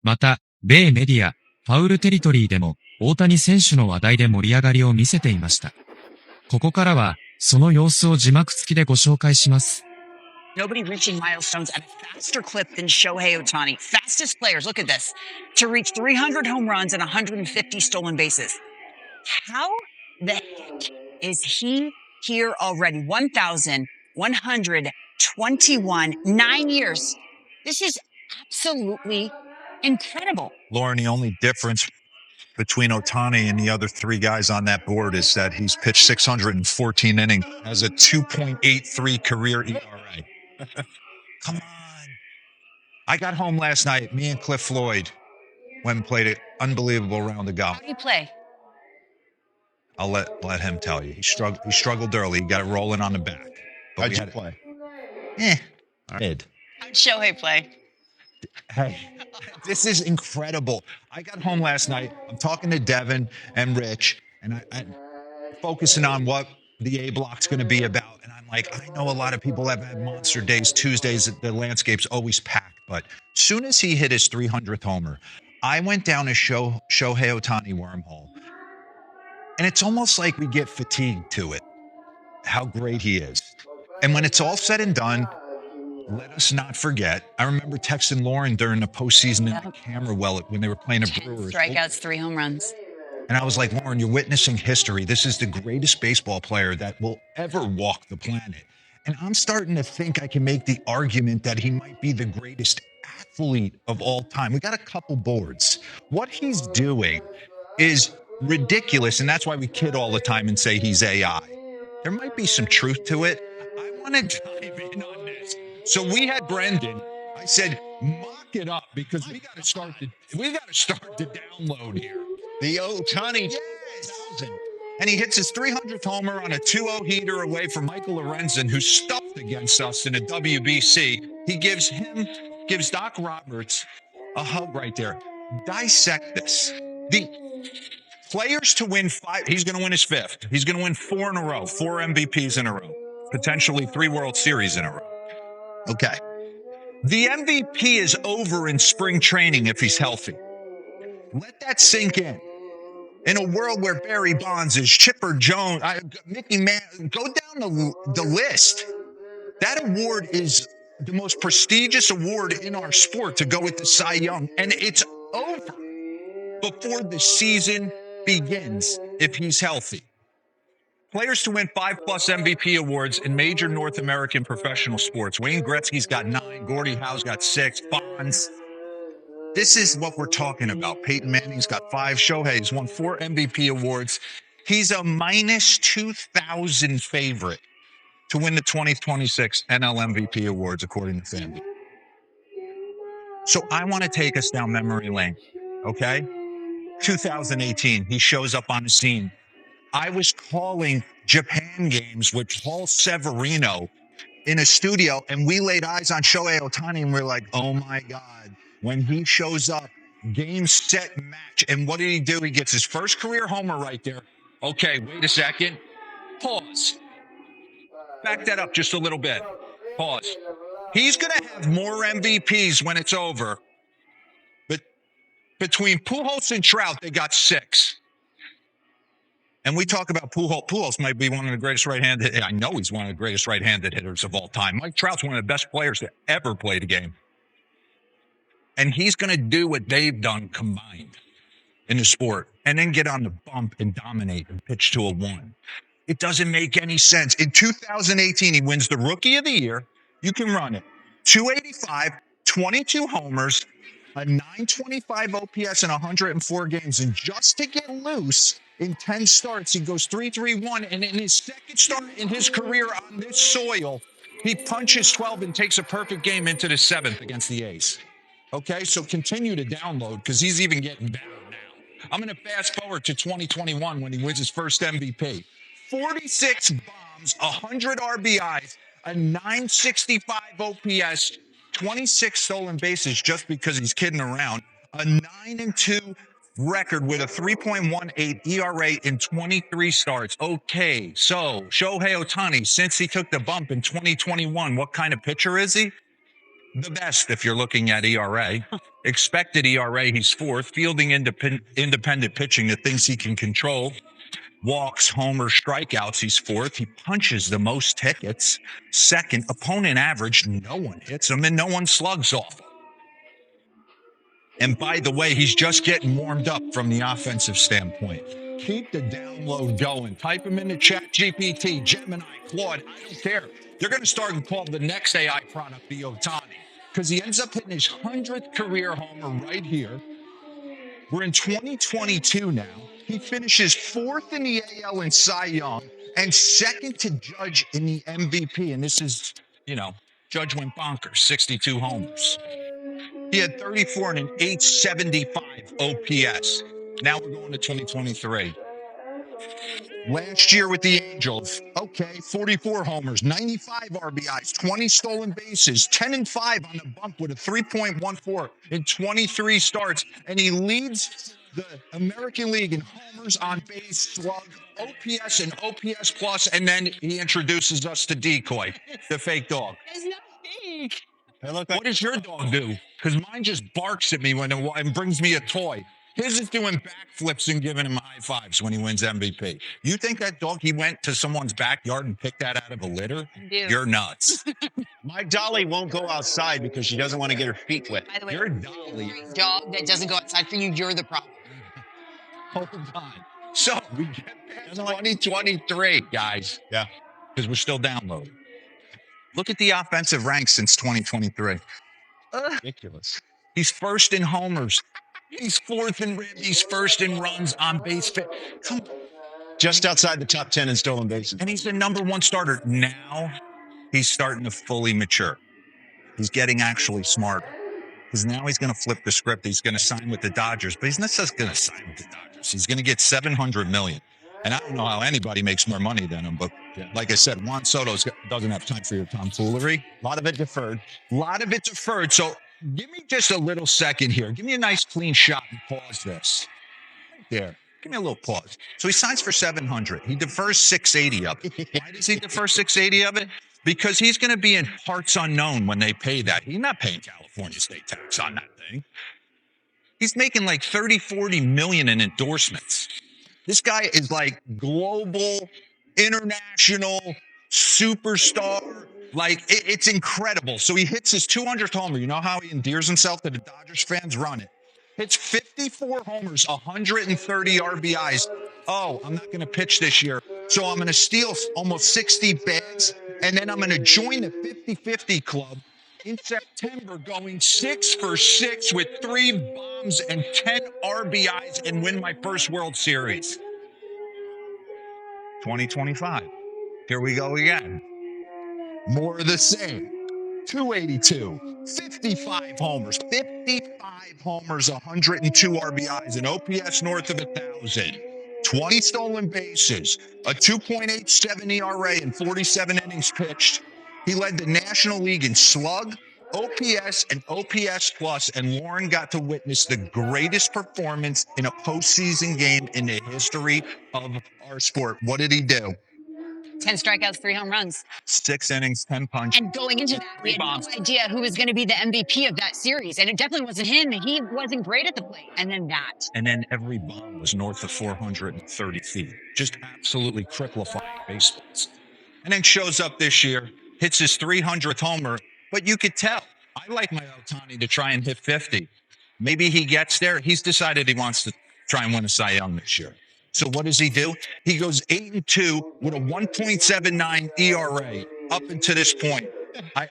また、米メディア、ファウルテリトリーでも、大谷選手の話題で盛り上がりを見せていました。ここからは、その様子を字幕付きでご紹介します。Nobody reaching milestones at a faster clip than Shohei Ohtani. Fastest players, look at this, to reach 300 home runs and 150 stolen bases. How the heck is he here already? 1,121, 9 years. This is absolutely incredible. Lauren, the only difference between Ohtani and the other three guys on that board is that he's pitched 614 innings, has a 2.83 career ERA. Come on. I got home last night. Me and Cliff Floyd went and played an unbelievable round of golf. How do you play? I'll let him tell you. He struggled early. He got it rolling on the back. But How'd you play? Mid. How'd Shohei play? Hey, this is incredible. I got home last night. I'm talking to Devin and Rich, and I'm focusing on what the A block's going to be about. And I'm like, I know a lot of people have had monster days, Tuesdays, the landscape's always packed. But as soon as he hit his 300th homer, I went down a Shohei Ohtani wormhole. And it's almost like we get fatigued to it, how great he is. And when it's all said and done, let us not forget, I remember texting Lauren during the postseason in the camera when they were playing the Brewers. Strikeouts, 3 home runs. And I was like, Lauren, you're witnessing history. This is the greatest baseball player that will ever walk the planet. And I'm starting to think I can make the argument that he might be the greatest athlete of all time. We got a couple boards. What he's doing is ridiculous, and that's why we kid all the time and say he's AI. There might be some truth to it. I want to dive in on this. So we had Brendan. I said, mock it up because we got to start the download here. The Ohtani. Yes. And he hits his 300th homer on a 2-0 heater away from Michael Lorenzen, who's stuffed against us in a WBC. He gives Doc Roberts a hug right there. Dissect this. The players to win 5, he's going to win his 5th. He's going to win 4 in a row, 4 MVPs in a row, potentially 3 World Series in a row. Okay. The MVP is over in spring training if he's healthy. Let that sink in. In a world where Barry Bonds is Chipper Jones, Mickey Mantle, go down the list. That award is the most prestigious award in our sport to go with the Cy Young. And it's over before the season begins if he's healthy. Players to win 5+ MVP awards in major North American professional sports. Wayne Gretzky's got 9. Gordie Howe's got 6. Bonds. This is what we're talking about. Peyton Manning's got 5. Shohei's won 4 MVP awards. He's a minus 2,000 favorite to win the 2026 NL MVP awards, according to FanDuel. So I want to take us down memory lane, okay? 2018, he shows up on the scene. I was calling Japan games with Paul Severino in a studio, and we laid eyes on Shohei Ohtani, and we're like, oh my God, when he shows up, game, set, match. And what did he do? He gets his first career homer right there. Okay, wait a second. Pause. Back that up just a little bit. Pause. He's going to have more MVPs when it's over. But between Pujols and Trout, they got 6. And we talk about Pujols. Pujols might be one of the greatest right-handed. I know he's one of the greatest right-handed hitters of all time. Mike Trout's one of the best players to ever play the game. And he's going to do what they've done combined in the sport and then get on the bump and dominate and pitch to a 1. It doesn't make any sense. In 2018, he wins the Rookie of the Year. You can run it. 285, 22 homers, a 925 OPS in 104 games. And just to get loose, in 10 starts, he goes 3.31. And in his second start in his career on this soil, he punches 12 and takes a perfect game into the 7th against the A's. Okay, so continue to download because he's even getting better now. I'm going to fast forward to 2021 when he wins his first MVP. 46 bombs, 100 RBIs, a 965 OPS, 26 stolen bases just because he's kidding around, a 9-2 record with a 3.18 ERA in 23 starts. Okay, so Shohei Ohtani, since he took the bump in 2021, what kind of pitcher is he? the best if you're looking at ERA. Expected ERA, he's fourth. Fielding independent pitching, the things he can control. Walks, homers, strikeouts, he's fourth. He punches the most tickets. Second, opponent average, no one hits him and no one slugs off him. And by the way, he's just getting warmed up from the offensive standpoint. Keep the download going. Type him into Chat GPT, Gemini, Claude. I don't care. They're going to start and call the next AI product the Ohtani because he ends up hitting his 100th career homer right here. We're in 2022 now. He finishes fourth in the AL in Cy Young and second to Judge in the MVP. And this is, Judge went bonkers, 62 homers. He had 34 and an 875 OPS. Now we're going to 2023. Last year with the Angels, 44 homers, 95 RBIs, 20 stolen bases, 10 and 5 on the bump with a 3.14 in 23 starts. And he leads the American League in homers, on base, slug, OPS, and OPS plus. And then he introduces us to Decoy, the fake dog. It's not fake. What does your dog do? Because mine just barks at me and brings me a toy. His is doing backflips and giving him high fives when he wins MVP. You think that dog, he went to someone's backyard and picked that out of a litter? You're nuts. My Dolly won't go outside because she doesn't want to get her feet wet. By the way, Your Dolly. dog that doesn't go outside for you, you're the problem. Hold on. So we get past 2023, guys. Yeah. Because we're still downloading. Look at the offensive ranks since 2023. Ridiculous. He's first in homers. He's fourth in ribs. He's first in runs, on base fit. Come on. Just outside the top 10 in stolen bases. And he's the number one starter. Now he's starting to fully mature. He's getting actually smarter. Because now he's going to flip the script. He's going to sign with the Dodgers. But he's not just going to sign with the Dodgers. He's going to get $700 million. And I don't know how anybody makes more money than him. But like I said, Juan Soto doesn't have time for your tomfoolery. A lot of it deferred. So give me just a little second here. Give me a nice clean shot and pause this. Right there. Give me a little pause. So he signs for $700. He defers $680 of it. Why does he defer $680 of it? Because he's going to be in parts unknown when they pay that. He's not paying California state tax on that thing. He's making like 30-40 million in endorsements. This guy is like global, international, superstar. Like, it's incredible. So he hits his 200th homer. You know how he endears himself to the Dodgers fans? Run it. Hits 54 homers, 130 RBIs. Oh, I'm not going to pitch this year. So I'm going to steal almost 60 bags, and then I'm going to join the 50-50 club in September, going 6 for 6 with 3 bombs and 10 RBIs and win my first World Series. 2025. Here we go again. More of the same. 282, 55 homers, 102 RBIs, an OPS north of 1,000, 20 stolen bases, a 2.87 ERA in 47 innings pitched. He led the National League in slug, OPS, and OPS plus, and Lauren got to witness the greatest performance in a postseason game in the history of our sport. What did he do? 10 strikeouts, 3 home runs. 6 innings, 10 punches. And going into that, we had no idea who was going to be the MVP of that series. And it definitely wasn't him. He wasn't great at the plate. And then that. And then every bomb was north of 430 feet. Just absolutely cripplifying baseballs. And then shows up this year, hits his 300th homer. But you could tell, I like my Ohtani to try and hit 50. Maybe he gets there. He's decided he wants to try and win a Cy Young this year. So what does he do? He goes 8-2 with a 1.79 ERA up until this point. I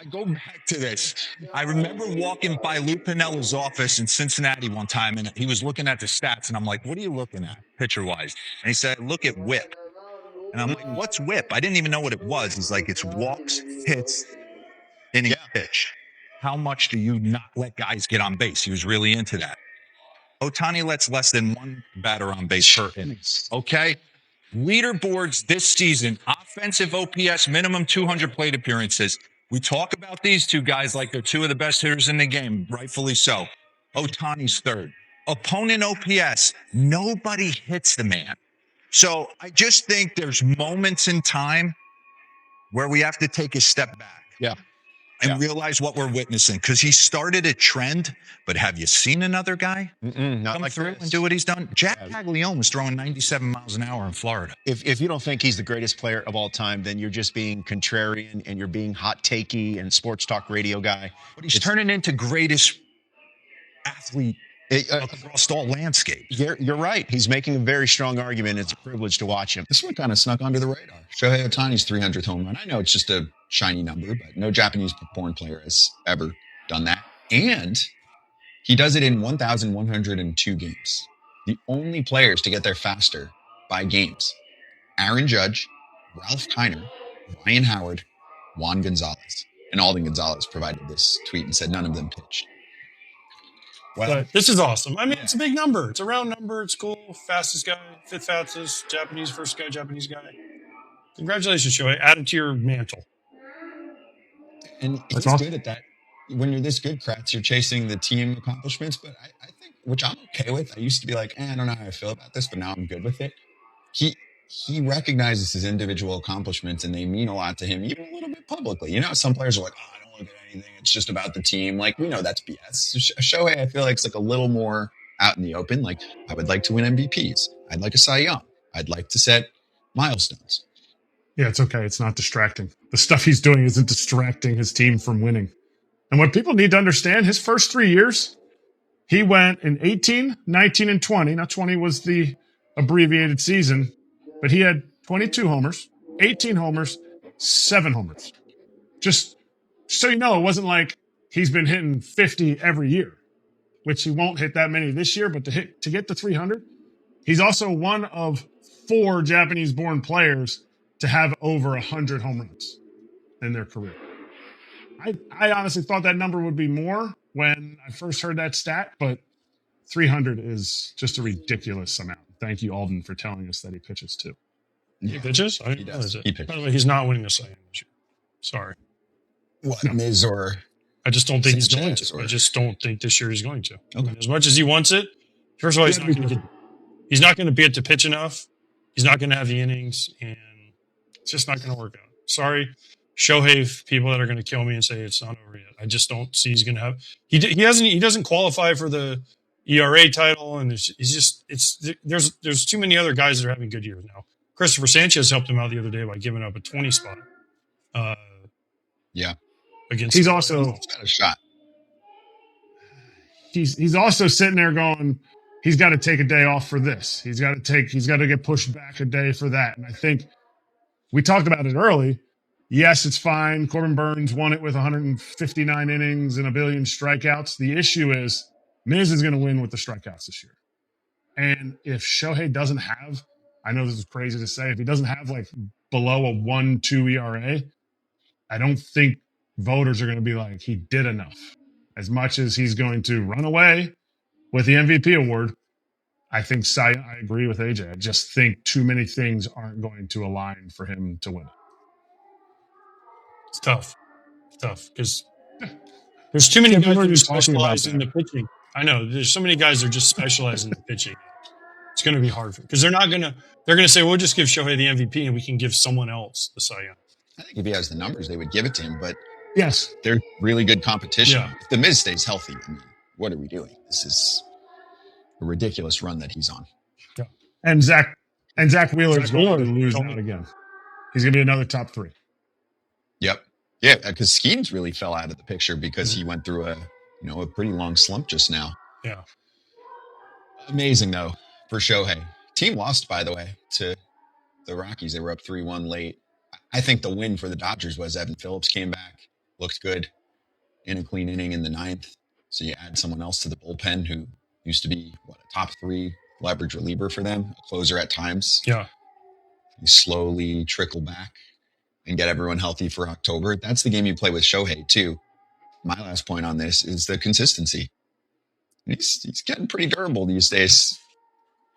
go back to this. I remember walking by Lou Pinella's office in Cincinnati one time, and he was looking at the stats, and I'm like, what are you looking at, pitcher-wise? And he said, look at whip. And I'm like, what's whip? I didn't even know what it was. He's like, it's walks, hits, inning pitch. How much do you not let guys get on base? He was really into that. Ohtani lets less than 1 batter on base per inning. Okay? Leaderboards this season, offensive OPS, minimum 200 plate appearances. We talk about these two guys like they're 2 of the best hitters in the game, rightfully so. Ohtani's 3rd. Opponent OPS, nobody hits the man. So I just think there's moments in time where we have to take a step back. Yeah. and realize what we're witnessing, because he started a trend. But have you seen another guy Not come like through this. and do what he's done? Jack Caglione was throwing 97 miles an hour in Florida. If you don't think he's the greatest player of all time, then you're just being contrarian and you're being hot takey and sports talk radio guy. But he's turning into greatest athlete across all landscape. You're right. He's making a very strong argument. It's a privilege to watch him. This one kind of snuck under the radar. Shohei Ohtani's 300th home run. I know it's just a shiny number, but no Japanese-born player has ever done that. And he does it in 1,102 games. The only players to get there faster by games: Aaron Judge, Ralph Kiner, Ryan Howard, Juan Gonzalez. And Alden Gonzalez provided this tweet and said none of them pitched. Well, but this is awesome. I mean, it's a big number. It's a round number. It's cool. Fastest guy, fifth fastest, Japanese first guy, Japanese guy. Congratulations, Shohei. Add it to your mantle. And he's good at that. When you're this good, Kratz, you're chasing the team accomplishments. But I think, which I'm okay with. I used to be like, I don't know how I feel about this, but now I'm good with it. He recognizes his individual accomplishments, and they mean a lot to him, even a little bit publicly. You know, some players are like, I don't look at anything. It's just about the team. Like, we know that's BS. Shohei, I feel like, it's like a little more out in the open. Like, I would like to win MVPs. I'd like a Cy Young. I'd like to set milestones. Yeah, it's okay. It's not distracting. The stuff he's doing isn't distracting his team from winning. And what people need to understand, his first 3 years, he went in 18, 19, and 20. Now, 20 was the abbreviated season, but he had 22 homers, 18 homers, 7 homers. Just so you know, it wasn't like he's been hitting 50 every year, which he won't hit that many this year, but to get to 300, he's also one of 4 Japanese-born players to have over 100 home runs in their career. I honestly thought that number would be more when I first heard that stat, but 300 is just a ridiculous amount. Thank you, Alden, for telling us that he pitches too. He pitches? He does. He pitches. By the way, he's not winning the Cy Young this year. Sorry. What, Miz or... I just don't think he's going Sanchez to. or- I just don't think this year he's going to. Okay. As much as he wants it, first of all, he's not going to be able to pitch enough. He's not going to have the innings, and it's just not going to work out. Sorry, Shohei, people that are going to kill me and say it's not over yet. I just don't see he's going to have. He doesn't qualify for the ERA title, and there's too many other guys that are having good years now. Christopher Sanchez helped him out the other day by giving up a 20 spot. Yeah. Against He's also He's got a shot. he's also sitting there going, he's got to take a day off for this. He's got to get pushed back a day for that. And I think we talked about it early. Yes, it's fine. Corbin Burns won it with 159 innings and a billion strikeouts. The issue is Miz is going to win with the strikeouts this year. And if Shohei doesn't have, I know this is crazy to say, if he doesn't have like below a 1.2 ERA, I don't think voters are going to be like, he did enough. As much as he's going to run away with the MVP award, I think I agree with AJ. I just think too many things aren't going to align for him to win it. It's tough. It's tough because there's too many guys people are who just talking about specialize in the pitching. I know there's so many guys that are just specializing in the pitching. It's going to be hard because they're going to say, we'll just give Shohei the MVP and we can give someone else the Cy Young. I think if he has the numbers, they would give it to him, but Yes. there's really good competition. Yeah. If the Miz stays healthy, I mean, what are we doing? This is a ridiculous run that he's on. And Zach Wheeler's going to lose Totally. out again. He's going to be another top 3. Yep. Yeah, because Skeens really fell out of the picture because he went through a pretty long slump just now. Yeah. Amazing, though, for Shohei. Team lost, by the way, to the Rockies. They were up 3-1 late. I think the win for the Dodgers was Evan Phillips came back, looked good in a clean inning in the 9th. So you add someone else to the bullpen who used to be, a top 3 leverage reliever for them, a closer at times. Yeah. You slowly trickle back and get everyone healthy for October. That's the game you play with Shohei, too. My last point on this is the consistency. He's getting pretty durable these days.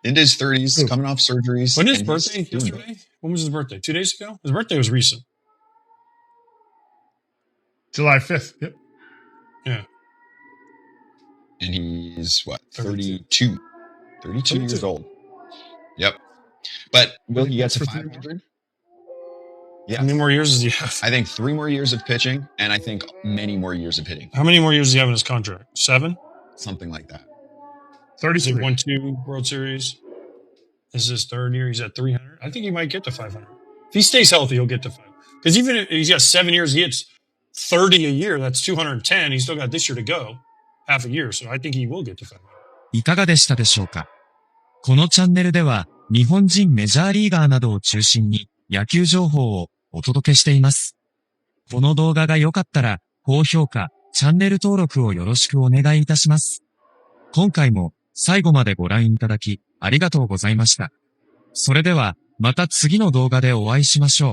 Into his 30s, coming off surgeries. When his and birthday he's doing yesterday? When was his birthday? 2 days ago? His birthday was recent. July 5th. Yep. Yeah. And he's 32. 32. 32 years old. Yep. But will he get to 500? Yeah. How many more years does he have? I think 3 more years of pitching, and I think many more years of hitting. How many more years does he have in his contract? 7? Something like that. Has he 33. won 2 World Series? This is his 3rd year. He's at 300. I think he might get to 500. If he stays healthy, he'll get to 500. Because even if he's got 7 years, he hits 30 a year. That's 210. He's still got this year to go. Half a year. So I think he will get to 500. いかがでしたでしょうか？このチャンネルでは、日本人メジャーリーガーなどを中心に野球情報をお届けしています。この動画が良かったら、高評価、チャンネル登録をよろしくお願いいたします。今回も最後までご覧いただき、ありがとうございました。それでは、また次の動画でお会いしましょう。